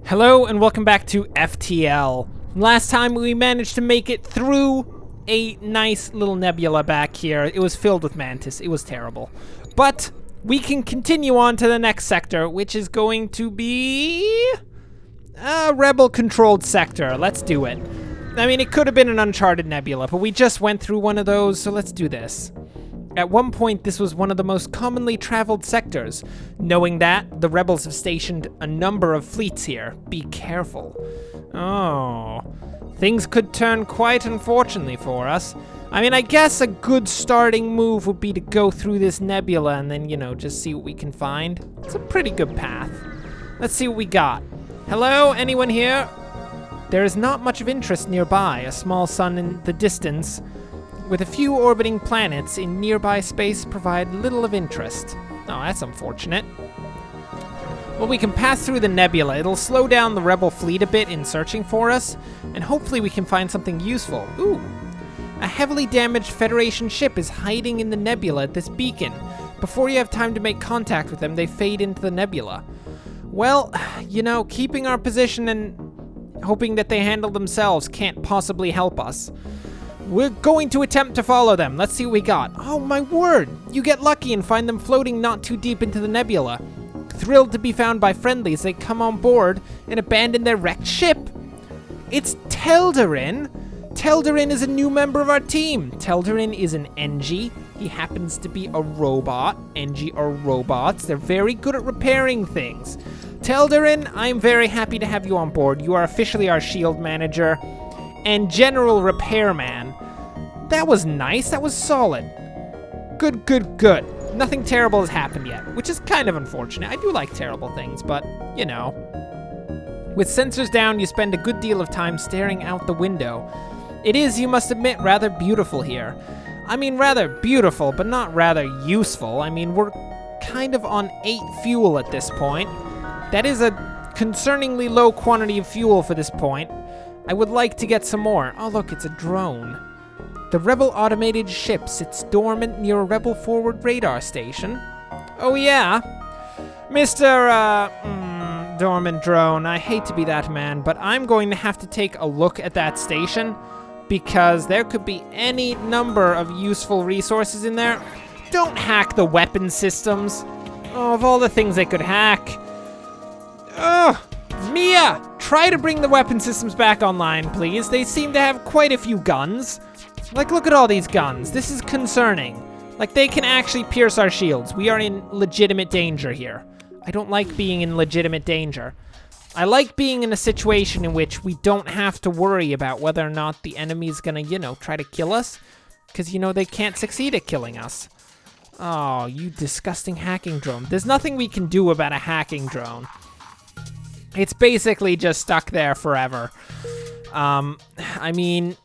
Hello and welcome back to FTL. Last time we managed to make it through a nice little nebula back here. It was filled with mantis. It was terrible. But we can continue on to the next sector, which is going to be a rebel-controlled sector. Let's do it. I mean, it could have been an uncharted nebula, but we just went through one of those, so let's do this. At one point, this was one of the most commonly traveled sectors. Knowing that, the rebels have stationed a number of fleets here. Be careful. Oh, things could turn quite unfortunately for us. I mean, I guess a good starting move would be to go through this nebula and then, just see what we can find. It's a pretty good path. Let's see what we got. Hello, anyone here? There is not much of interest nearby. A small sun in the distance with a few orbiting planets in nearby space provide little of interest. Oh, that's unfortunate. Well, we can pass through the nebula. It'll slow down the rebel fleet a bit in searching for us, and hopefully we can find something useful. Ooh, a heavily damaged Federation ship is hiding in the nebula at this beacon. Before you have time to make contact with them, they fade into the nebula. Well, keeping our position and hoping that they handle themselves can't possibly help us. We're going to attempt to follow them. Let's see what we got. Oh, my word! You get lucky and find them floating not too deep into the nebula. Thrilled to be found by friendlies, they come on board and abandon their wrecked ship. It's Teldarin. Teldarin is a new member of our team. Teldarin is an NG. He happens to be a robot. NG are robots. They're very good at repairing things. Teldarin, I'm very happy to have you on board. You are officially our shield manager and general repairman. That was nice. That was solid. Good. Nothing terrible has happened yet, which is kind of unfortunate. I do like terrible things, but, With sensors down, you spend a good deal of time staring out the window. It is, you must admit, rather beautiful here. I mean, rather beautiful, but not rather useful. I mean, we're kind of on 8 fuel at this point. That is a concerningly low quantity of fuel for this point. I would like to get some more. Oh, look, it's a drone. The Rebel automated ship sits dormant near a Rebel forward radar station. Oh, yeah? Mr. Dormant drone, I hate to be that man, but I'm going to have to take a look at that station because there could be any number of useful resources in there. Don't hack the weapon systems. Oh, of all the things they could hack. Ugh! Mia, try to bring the weapon systems back online, please. They seem to have quite a few guns. Like, look at all these guns. This is concerning. Like, they can actually pierce our shields. We are in legitimate danger here. I don't like being in legitimate danger. I like being in a situation in which we don't have to worry about whether or not the enemy's gonna, try to kill us. Because, they can't succeed at killing us. Oh, you disgusting hacking drone. There's nothing we can do about a hacking drone. It's basically just stuck there forever. I mean,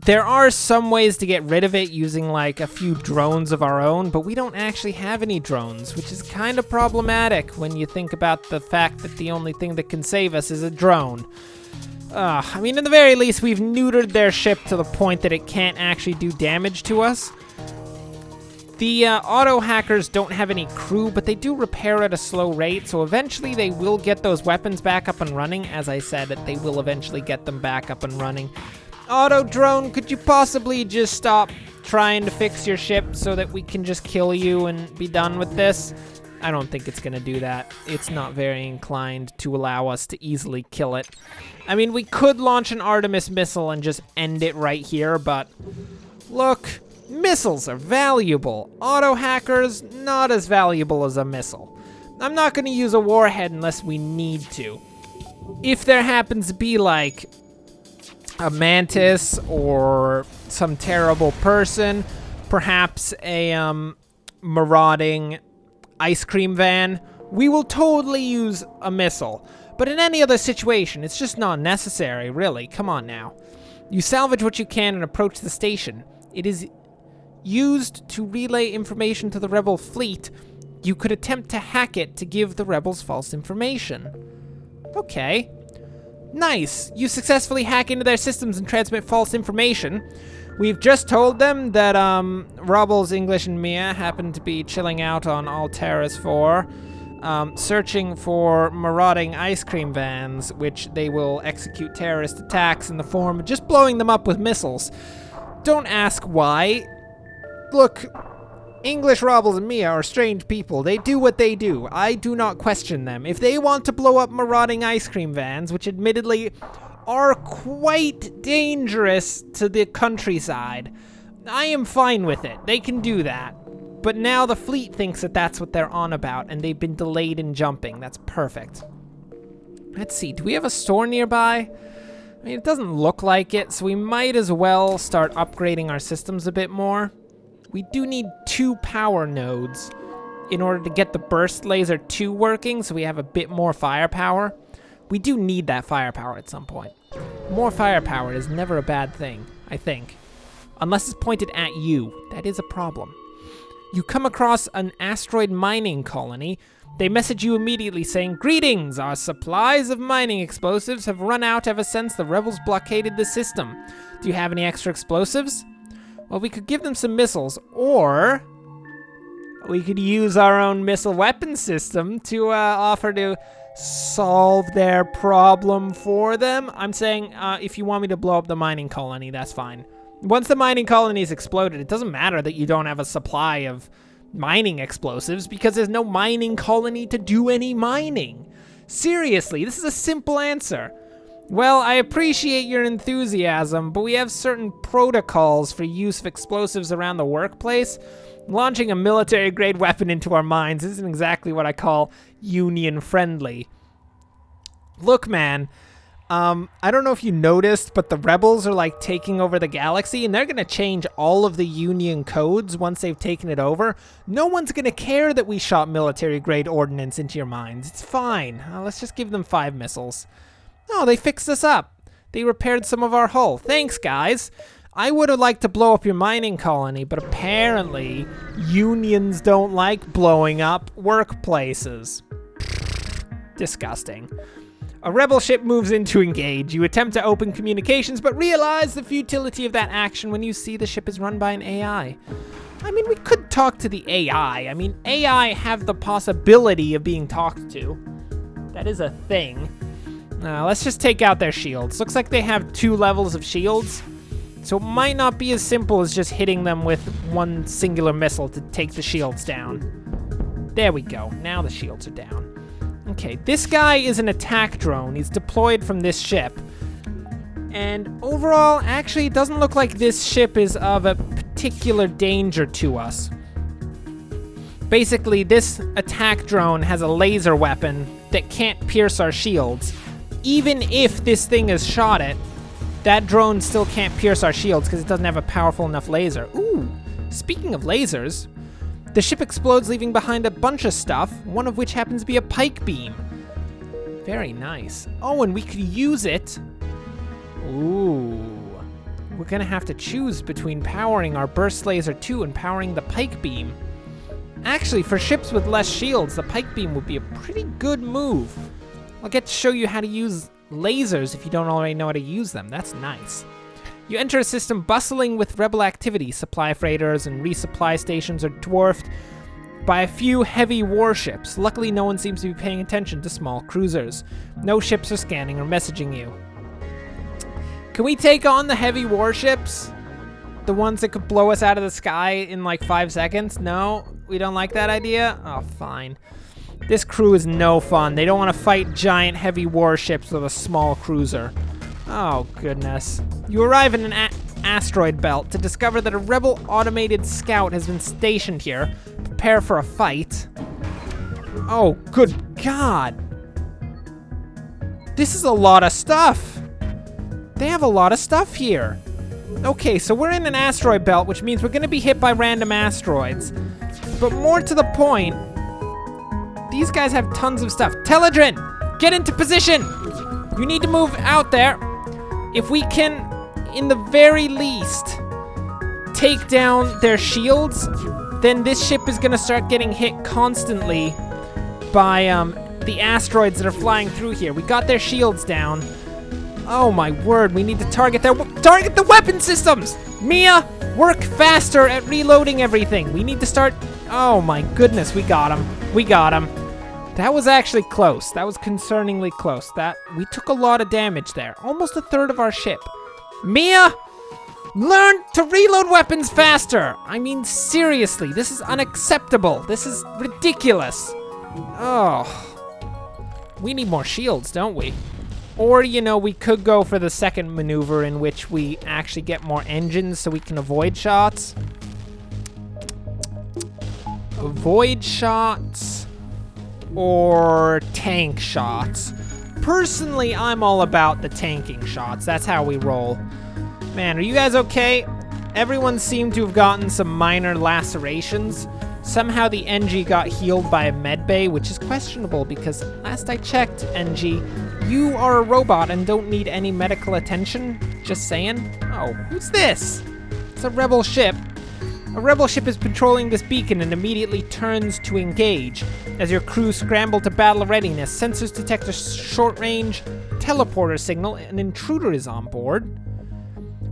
there are some ways to get rid of it using like a few drones of our own, but we don't actually have any drones, which is kind of problematic when you think about the fact that the only thing that can save us is a drone. I mean, in the very least, we've neutered their ship to the point that it can't actually do damage to us. The auto hackers don't have any crew, but they do repair at a slow rate, so eventually they will get those weapons back up and running. As I said, that they will eventually get them back up and running. Auto drone, could you possibly just stop trying to fix your ship so that we can just kill you and be done with this? I don't think it's gonna do that. It's not very inclined to allow us to easily kill it. I mean, we could launch an Artemis missile and just end it right here, but look. Missiles are valuable. Auto hackers, not as valuable as a missile. I'm not going to use a warhead unless we need to. If there happens to be like a mantis or some terrible person, perhaps a marauding ice cream van, we will totally use a missile. But in any other situation, it's just not necessary, really. Come on now. You salvage what you can and approach the station. It is used to relay information to the rebel fleet. You could attempt to hack it to give the rebels false information. Okay. Nice. You successfully hack into their systems and transmit false information. We've just told them that Rubbles, English, and Mia happen to be chilling out on Alteris 4. searching for marauding ice cream vans, which they will execute terrorist attacks in the form of just blowing them up with missiles. Don't ask why. Look, English Robbles and Mia are strange people. They do what they do. I do not question them. If they want to blow up marauding ice cream vans, which admittedly are quite dangerous to the countryside, I am fine with it. They can do that. But now the fleet thinks that that's what they're on about, and they've been delayed in jumping. That's perfect. Let's see, do we have a store nearby? I mean, it doesn't look like it, so we might as well start upgrading our systems a bit more. We do need 2 power nodes in order to get the Burst Laser 2 working, so we have a bit more firepower. We do need that firepower at some point. More firepower is never a bad thing, I think. Unless it's pointed at you. That is a problem. You come across an asteroid mining colony. They message you immediately saying, "Greetings! Our supplies of mining explosives have run out ever since the rebels blockaded the system. Do you have any extra explosives?" Well, we could give them some missiles, or we could use our own missile weapon system to offer to solve their problem for them. I'm saying if you want me to blow up the mining colony, that's fine. Once the mining colony is exploded, it doesn't matter that you don't have a supply of mining explosives because there's no mining colony to do any mining. Seriously, this is a simple answer. Well, I appreciate your enthusiasm, but we have certain protocols for use of explosives around the workplace. Launching a military-grade weapon into our mines isn't exactly what I call union-friendly. Look, man, I don't know if you noticed, but the rebels are like taking over the galaxy, and they're gonna change all of the Union codes once they've taken it over. No one's gonna care that we shot military-grade ordnance into your mines. It's fine. Let's just give them 5 missiles. Oh, they fixed us up. They repaired some of our hull. Thanks, guys. I would have liked to blow up your mining colony, but apparently unions don't like blowing up workplaces. Disgusting. A rebel ship moves in to engage. You attempt to open communications, but realize the futility of that action when you see the ship is run by an AI. I mean, we could talk to the AI. I mean, AI have the possibility of being talked to. That is a thing. Let's just take out their shields. Looks like they have 2 levels of shields, so it might not be as simple as just hitting them with one singular missile to take the shields down. There we go. Now the shields are down. Okay, this guy is an attack drone. He's deployed from this ship. And overall, actually, it doesn't look like this ship is of a particular danger to us. Basically, this attack drone has a laser weapon that can't pierce our shields. Even if this thing has shot it, that drone still can't pierce our shields because it doesn't have a powerful enough laser. Ooh, speaking of lasers, the ship explodes, leaving behind a bunch of stuff, one of which happens to be a pike beam. Very nice. Oh, and we could use it. Ooh. We're gonna have to choose between powering our Burst Laser 2 and powering the pike beam. Actually, for ships with less shields, the pike beam would be a pretty good move. I'll get to show you how to use lasers if you don't already know how to use them. That's nice. You enter a system bustling with rebel activity. Supply freighters and resupply stations are dwarfed by a few heavy warships. Luckily, no one seems to be paying attention to small cruisers. No ships are scanning or messaging you. Can we take on the heavy warships? The ones that could blow us out of the sky in like 5 seconds? No? We don't like that idea? Oh, fine. This crew is no fun. They don't want to fight giant heavy warships with a small cruiser. Oh, goodness. You arrive in an asteroid belt to discover that a rebel automated scout has been stationed here. Prepare for a fight. Oh, good God. This is a lot of stuff. They have a lot of stuff here. Okay, so we're in an asteroid belt, which means we're going to be hit by random asteroids. But more to the point, these guys have tons of stuff. Teledrin, get into position. You need to move out there. If we can, in the very least, take down their shields, then this ship is going to start getting hit constantly by the asteroids that are flying through here. We got their shields down. Oh my word, we need to target the weapon systems! Mia, work faster at reloading everything. We need to start... Oh my goodness, we got him. We got him. That was actually close. That was concerningly close. We took a lot of damage there. Almost a third of our ship. Mia, learn to reload weapons faster. I mean, seriously, this is unacceptable. This is ridiculous. Oh, we need more shields, don't we? Or, you know, we could go for the second maneuver in which we actually get more engines so we can avoid shots. Avoid shots or tank shots. Personally, I'm all about the tanking shots. That's how we roll. Man, are you guys okay? Everyone seemed to have gotten some minor lacerations. Somehow the NG got healed by a medbay, which is questionable because last I checked, NG, you are a robot and don't need any medical attention. Just saying. Oh, who's this? It's a rebel ship. A rebel ship is patrolling this beacon and immediately turns to engage. As your crew scramble to battle readiness, sensors detect a short-range teleporter signal. An intruder is on board.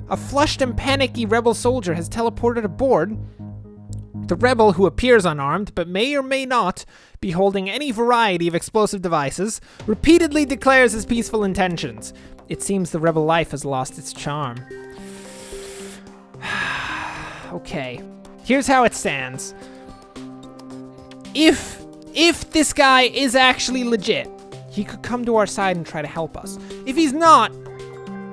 A flushed and panicky rebel soldier has teleported aboard. The rebel, who appears unarmed, but may or may not be holding any variety of explosive devices, repeatedly declares his peaceful intentions. It seems the rebel life has lost its charm. Okay, here's how it stands. If this guy is actually legit, he could come to our side and try to help us. If he's not,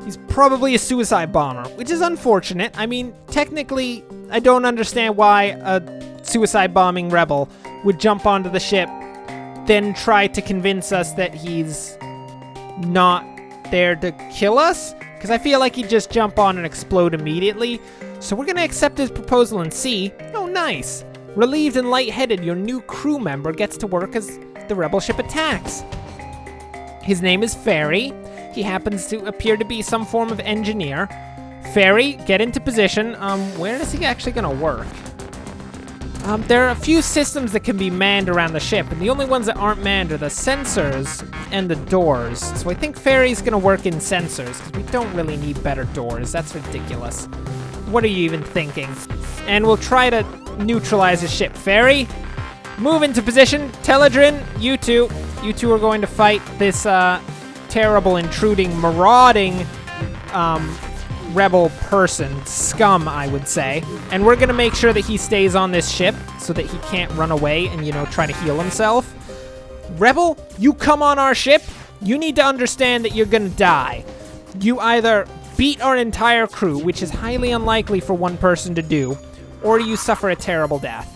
he's probably a suicide bomber, which is unfortunate. I mean, technically, I don't understand why a suicide bombing rebel would jump onto the ship, then try to convince us that he's not there to kill us, because I feel like he'd just jump on and explode immediately. So we're going to accept his proposal and see. Oh, nice. Relieved and lightheaded, your new crew member gets to work as the rebel ship attacks. His name is Fairy. He happens to appear to be some form of engineer. Fairy, get into position. Where is he actually going to work? There are a few systems that can be manned around the ship, and the only ones that aren't manned are the sensors and the doors. So I think Fairy's going to work in sensors, because we don't really need better doors. That's ridiculous. What are you even thinking? And we'll try to neutralize his ship. Fairy, move into position. Teledrin, you two are going to fight this terrible, intruding, marauding rebel person. Scum, I would say. And we're going to make sure that he stays on this ship so that he can't run away and, you know, try to heal himself. Rebel, you come on our ship. You need to understand that you're going to die. You either beat our entire crew, which is highly unlikely for one person to do, or you suffer a terrible death.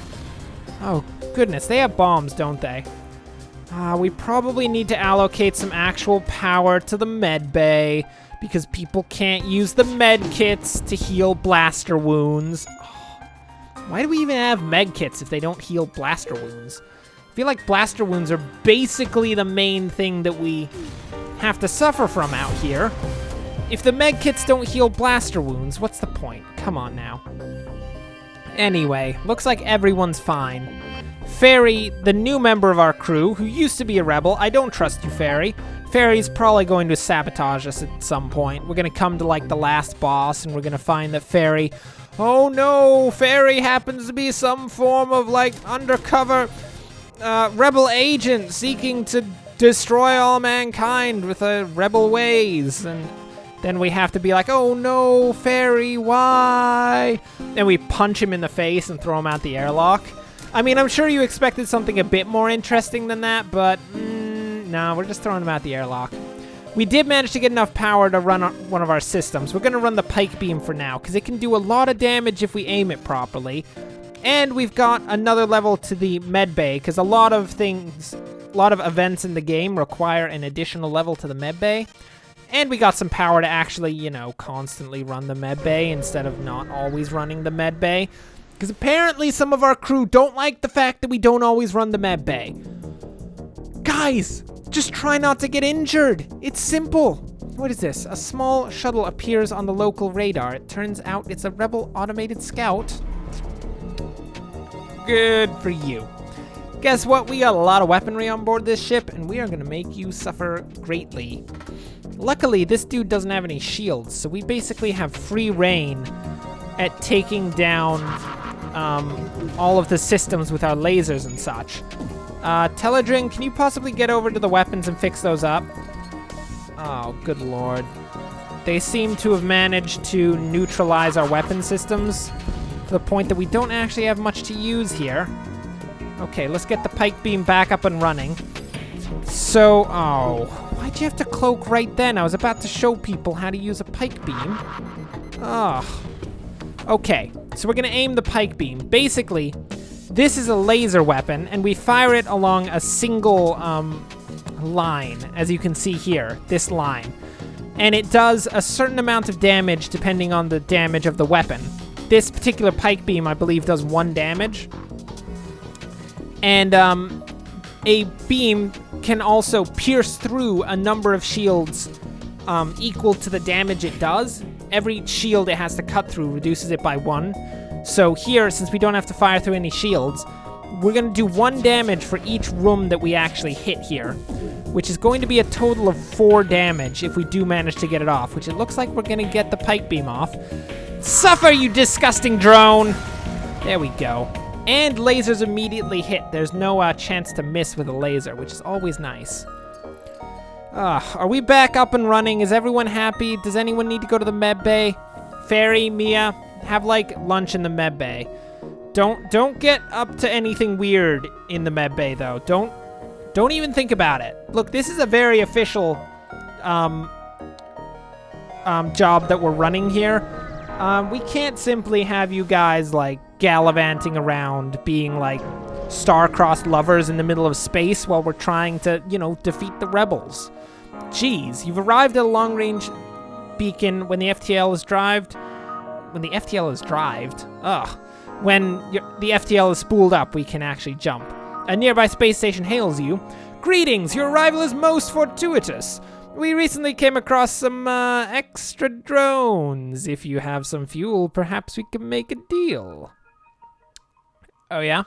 Oh, goodness. They have bombs, don't they? We probably need to allocate some actual power to the med bay, because people can't use the med kits to heal blaster wounds. Oh, why do we even have med kits if they don't heal blaster wounds? I feel like blaster wounds are basically the main thing that we have to suffer from out here. If the med kits don't heal blaster wounds, what's the point? Come on now. Anyway, looks like everyone's fine. Fairy, the new member of our crew, who used to be a rebel. I don't trust you, Fairy. Fairy's probably going to sabotage us at some point. We're going to come to, like, the last boss, and we're going to find that Fairy... Oh, no! Fairy happens to be some form of, like, undercover rebel agent seeking to destroy all mankind with rebel ways. And then we have to be like, oh, no, Fairy, why? And we punch him in the face and throw him out the airlock. I mean, I'm sure you expected something a bit more interesting than that, but no, we're just throwing him out the airlock. We did manage to get enough power to run one of our systems. We're going to run the pike beam for now, because it can do a lot of damage if we aim it properly. And we've got another level to the med bay, because a lot of events in the game require an additional level to the med bay. And we got some power to actually, you know, constantly run the med bay instead of not always running the med bay. Because apparently some of our crew don't like the fact that we don't always run the med bay. Guys, just try not to get injured. It's simple. What is this? A small shuttle appears on the local radar. It turns out it's a rebel automated scout. Good for you. Guess what? We got a lot of weaponry on board this ship, and we are going to make you suffer greatly. Luckily, this dude doesn't have any shields, so we basically have free reign at taking down all of the systems with our lasers and such. Teledrin, can you possibly get over to the weapons and fix those up? Oh, good lord. They seem to have managed to neutralize our weapon systems to the point that we don't actually have much to use here. Okay, let's get the pike beam back up and running. So, oh, why'd you have to cloak right then? I was about to show people how to use a pike beam. Oh. Okay, so we're gonna aim the pike beam. Basically, this is a laser weapon, and we fire it along a single line, as you can see here, this line. And it does a certain amount of damage depending on the damage of the weapon. This particular pike beam, I believe, does 1 damage. And a beam can also pierce through a number of shields equal to the damage it does. Every shield it has to cut through reduces it by 1. So here, since we don't have to fire through any shields, we're going to do 1 damage for each room that we actually hit here, which is going to be a total of 4 damage if we do manage to get it off, which it looks like we're going to get the pike beam off. Suffer, you disgusting drone! There we go. And lasers immediately hit. There's no chance to miss with a laser, which is always nice. Are we back up and running? Is everyone happy? Does anyone need to go to the med bay? Fairy, Mia, have like lunch in the med bay. Don't get up to anything weird in the med bay though. Don't even think about it. Look, this is a very official job that we're running here. We can't simply have you guys like gallivanting around being like star-crossed lovers in the middle of space while we're trying to, you know, defeat the rebels. Jeez, you've arrived at a long-range beacon when the FTL is drived. When the FTL is drived? Ugh. When the FTL is spooled up, we can actually jump. A nearby space station hails you. Greetings, your arrival is most fortuitous. We recently came across some extra drones. If you have some fuel, perhaps we can make a deal. Oh yeah?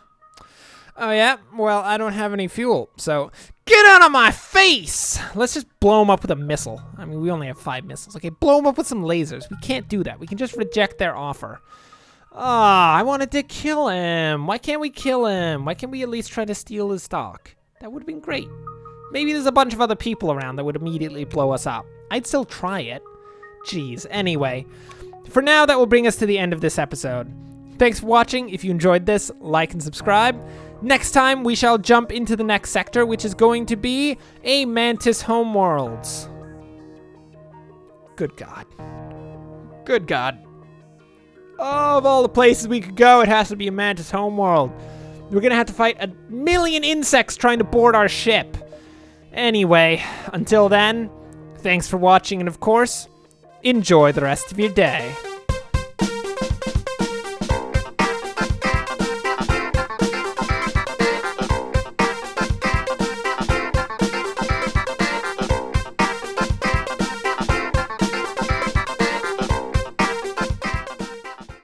Oh yeah? Well, I don't have any fuel, so get out of my face! Let's just blow him up with a missile. I mean, we only have 5 missiles. Okay, blow him up with some lasers. We can't do that. We can just reject their offer. Ah, I wanted to kill him. Why can't we kill him? Why can't we at least try to steal his stock? That would have been great. Maybe there's a bunch of other people around that would immediately blow us up. I'd still try it. Jeez. Anyway, for now, that will bring us to the end of this episode. Thanks for watching. If you enjoyed this, like and subscribe. Next time, we shall jump into the next sector, which is going to be a Mantis homeworlds. Good God. Good God. Oh, of all the places we could go, it has to be a Mantis homeworld. We're gonna have to fight 1,000,000 insects trying to board our ship. Anyway, until then, thanks for watching, and of course, enjoy the rest of your day.